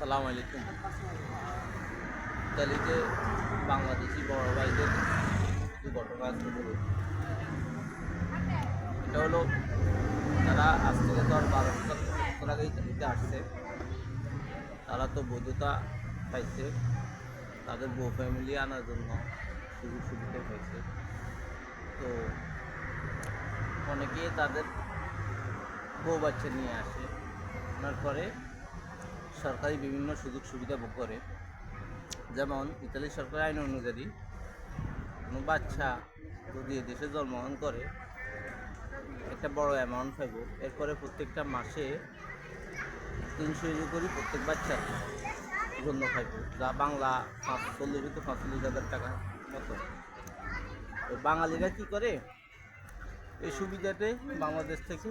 আসসালামু আলাইকুম। ইতালিতে বাংলাদেশি বড় ভাইদের যে ঘটনা আছে বলুন। এটা হলো তারা আজ থেকে 10-12 বছর আগে ইতালিতে আসছে। তারা তো বৈধতা পাইছে, তাদের বউ ফ্যামিলি আনার জন্য সুযোগ সুবিধা পাইছে। তো অনেকেই তাদের বউ বাচ্চা নিয়ে আসে, আনার পরে সরকারি বিভিন্ন সুযোগ সুবিধা ভোগ করে। যেমন ইতালি সরকারি আইন অনুযায়ী কোনো বাচ্চা যদি দেশে জন্মগ্রহণ করে একটা বড় অ্যামাউন্ট পাইব। এরপরে প্রত্যেকটা মাসে 300 ইউরো করে প্রত্যেক বাচ্চার জন্য পাইব, যা বাংলা 45,000 টাকা মতো। তো বাঙালিরা কী করে, এই সুবিধাতে বাংলাদেশ থেকে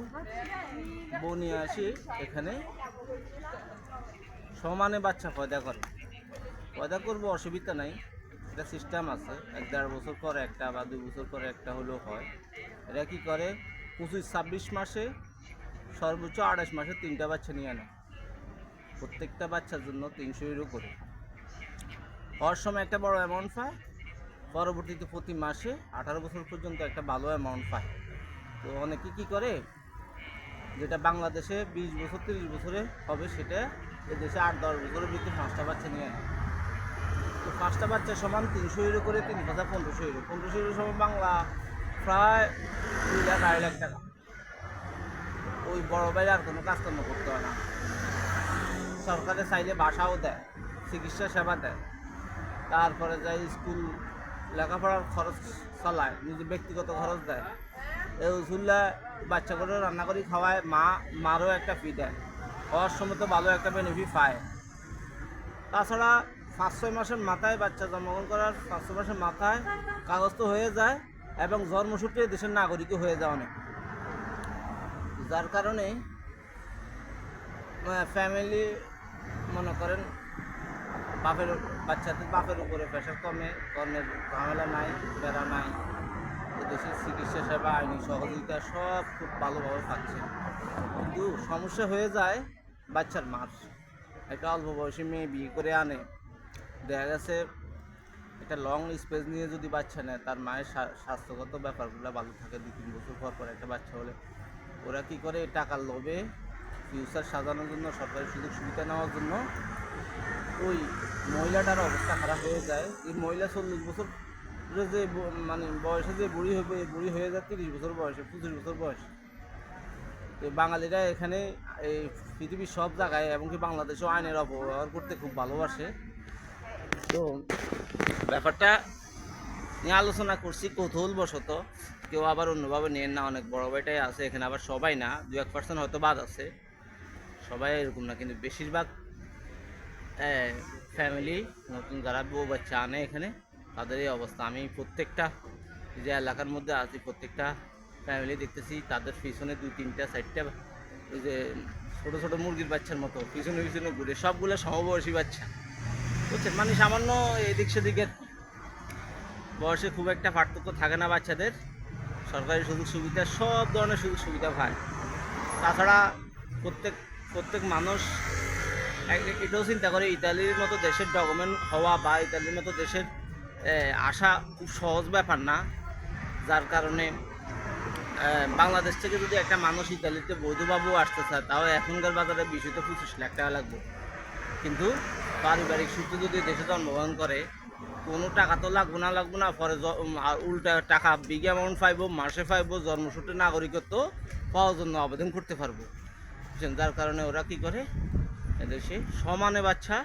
বউ নিয়ে আসি, এখানে সমানে বাচ্চা পয়দা করে। পয়দা করবো, অসুবিধা নাই, একটা সিস্টেম আছে। 1-1.5 বছর পরে একটা বা 2 বছর পরে একটা হলেও হয়। এরা কী করে, 25-26 মাসে সর্বোচ্চ 28 মাসে 3টা বাচ্চা নিয়ে আনে। প্রত্যেকটা বাচ্চার জন্য 300 ইউরো করে। হওয়ার সময় একটা বড় অ্যামাউন্ট পায়, পরবর্তীতে প্রতি মাসে 18 বছর পর্যন্ত একটা ভালো অ্যামাউন্ট পায়। তো অনেকে কী করে, যেটা বাংলাদেশে 20 বছর 30 বছরে হবে, সেটা এদেশে 8-10 বছরের ভিতরে 5টা বাচ্চা নিয়ে আনে। তো 5টা বাচ্চা সমান 300 ইউরো করে, 3,1500 ইউরো। 1500 ইউরো সমান বাংলা প্রায় 2 লাখ 2.5 লাখ টাকা। ওই বড় ভাইয়ের আর কোনো কাজকর্ম করতে হয় না। সরকারে চাইলে বাসাও দেয়, চিকিৎসা সেবা দেয়, তারপরে যাই স্কুল লেখাপড়ার খরচ চালায়, নিজে ব্যক্তিগত খরচ দেয়। এই উসুল্লা বাচ্চাগুলো রান্না করে খাওয়ায়, মারও একটা ফি দেয়। হওয়ার সময় তো ভালো একটা বেনিফিট পায়। তাছাড়া 5-6 মাসের মাথায় বাচ্চা জন্মগ্রহণ করার 5-6 মাসের মাথায় কাগজ তো হয়ে যায়, এবং জন্মসূত্রে দেশের নাগরিকও হয়ে যায় অনেক। যার কারণে ফ্যামিলি মনে করেন বাচ্চাদের উপরে প্রেশার কমে, কর্মের ঝামেলা নাই, বেড়া নাই। দেশের চিকিৎসা সেবা, আইনি সহযোগিতা সব খুব ভালোভাবে পাচ্ছে। কিন্তু সমস্যা হয়ে যায় বাচ্চার মার। একটা অল্প বয়সী মেয়ে বিয়ে করে আনে, দেখা গেছে একটা লং স্পেস নিয়ে যদি বাচ্চা নেয়, তার মায়ের স্বাস্থ্যগত ব্যাপারগুলো ভালো থাকে। 2-3 বছর পর পর একটা বাচ্চা হলে ওরা কী করে, টাকার লোভে ফিউচার সাজানোর জন্য, সরকারি সুযোগ সুবিধা নেওয়ার জন্য ওই মহিলাটার অবস্থা খারাপ হয়ে যায়। এই মহিলা 40 বছর যে মানে বয়সে যে বুড়ি হবে, বুড়ি হয়ে যায় 30 বছর বয়সে, 25 বছর বয়স। তো বাঙালিরা এখানে এই পৃথিবীর সব জায়গায়, এমনকি বাংলাদেশেও আইনের অপব্যবহার করতে খুব ভালোবাসে। তো ব্যাপারটা নিয়ে আলোচনা করছি কৌতূহলবশত, কেউ আবার অন্যভাবে নেন না। অনেক বড় ভাইটাই আছে এখানে, আবার সবাই না, 2-1% হয়তো বাদ আছে, সবাই এরকম না। কিন্তু বেশিরভাগ ফ্যামিলি নতুন যারা বউ বাচ্চা আনে এখানে, তাদের এই অবস্থা। আমি প্রত্যেকটা যে এলাকার মধ্যে আছি, প্রত্যেকটা ফ্যামিলি দেখতেছি তাদের পিছনে 2-3-4টা ওই যে ছোটো ছোটো মুরগির বাচ্চার মতো পিছনে পিছনে ঘুরে, সবগুলো সমবয়সী বাচ্চা, বুঝছেন। মানে সামান্য এদিক সেদিকের বয়সে খুব একটা পার্থক্য থাকে না বাচ্চাদের। সরকারি সুযোগ সুবিধা, সব ধরনের সুযোগ সুবিধা পায়। তাছাড়া প্রত্যেক প্রত্যেক মানুষ এটাও চিন্তা করে, ইতালির মতো দেশের ডকুমেন্ট হওয়া বা ইতালির মতো দেশের আসা খুব সহজ ব্যাপার না। যার কারণে বাংলাদেশ থেকে যদি একটা মানুষ ইতালিতে বৈধভাবেও আসতে চায়, তাও এখনকার বাজারে 20-25 লাখ টাকা লাগবে। কিন্তু পারিবারিক সূত্রে যদি দেশে জন্মগ্রহণ করে, কোনো টাকা তো লাগবো না, পরে আর উল্টা টাকা বিগ অ্যামাউন্ট পাইব, মাসে পাইব, জন্মসূত্রে নাগরিকত্ব পাওয়ার জন্য আবেদন করতে পারবো। যার কারণে ওরা কী করে, এদেশে সমানে বাচ্চা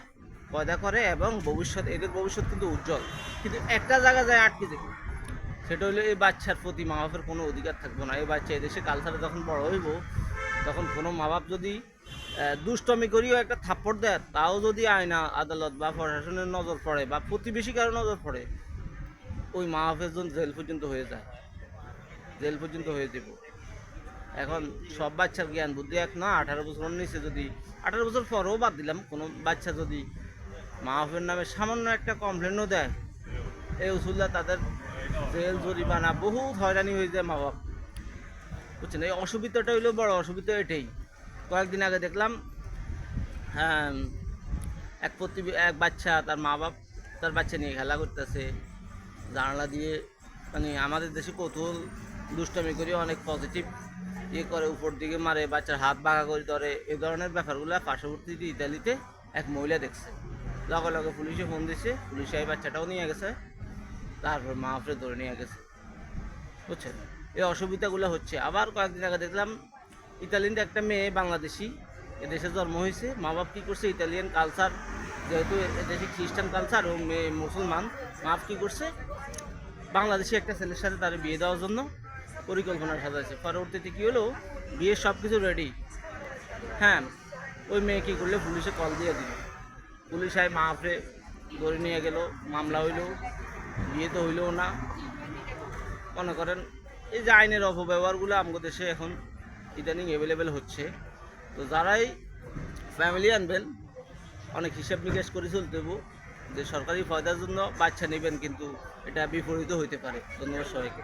পয়দা করে, এবং এদের ভবিষ্যৎ কিন্তু উজ্জ্বল। কিন্তু একটা জায়গায় যায় আটকে যায়, সেটা হলো এই বাচ্চার প্রতি মা বাপের কোনো অধিকার থাকবে না। এই বাচ্চা এদেশে কালচারে যখন বড় হইব, তখন কোনো মা বাপ যদি দুষ্টমি করিও একটা থাপ্পড় দেয়, তাও যদি আইনা আদালত বা প্রশাসনের নজর পড়ে বা প্রতিবেশী কারো নজর পড়ে, ওই মা বাপের জন্য জেল পর্যন্ত হয়ে যায়, জেল পর্যন্ত হয়ে যাব। এখন সব বাচ্চার জ্ঞান বুদ্ধি এক না। 18 বছর নিচে যদি, 18 বছর পরেও বাদ দিলাম, কোনো বাচ্চা যদি মা বাপের নামে সামান্য একটা কমপ্লেনও দেয়, এই উসুল্লা তাদের জেল জরিমানা, বহুত হয়রানি হয়ে যায় মা বাপ, বুঝছেন। এই অসুবিধাটা হইলো বড় অসুবিধা এটাই। কয়েকদিন আগে দেখলাম এক বাচ্চা তার মা বাপ তার বাচ্চা নিয়ে খেলা করতেছে জানালা দিয়ে, মানে আমাদের দেশে কৌতূহল দুষ্টামি করে অনেক পজিটিভ করে, উপর দিকে মারে, বাচ্চার হাত বাঁকা করে ধরে, এই ধরনের ব্যাপারগুলো পার্শ্ববর্তী ইতালিতে এক মহিলা দেখছে। লগে লগে পুলিশে ফোন দিছে, পুলিশ এই বাচ্চাটাও নিয়ে গেছে, তারপর মা বাপরে ধরে নিয়ে গেছে, বুঝছেন। এই অসুবিধাগুলো হচ্ছে। আবার কয়েকদিন আগে দেখলাম ইতালিতে একটা মেয়ে বাংলাদেশি, এদেশে জন্ম হয়েছে, মা বাপ কী করছে, ইতালিয়ান কালচার যেহেতু এদেশে খ্রিস্টান কালচার এবং মেয়ে মুসলমান, মা বাপ কী করছে, বাংলাদেশি একটা ছেলের সাথে তার বিয়ে দেওয়ার জন্য পরিকল্পনা সাজাইছে। পরবর্তীতে কী হলো, বিয়ের সব কিছু রেডি, হ্যাঁ, ওই মেয়ে কী করলে পুলিশে কল দিয়ে দিল, পুলিশ আয় মা বাপরে ধরে নিয়ে গেল, মামলা হইল, বিয়ে তো হইলও না। মনে করেন এই যে আইনের অপব্যবহারগুলো আমাদের দেশে এখন ইদানিং অ্যাভেলেবেল হচ্ছে। তো যারাই ফ্যামিলি আনবেন অনেক হিসাব নিকাশ করে চলতে হবো, যে সরকারি ফায়দার জন্য বাচ্চা নেবেন, কিন্তু এটা বিপরীত হইতে পারে। ধন্যবাদ সবাইকে।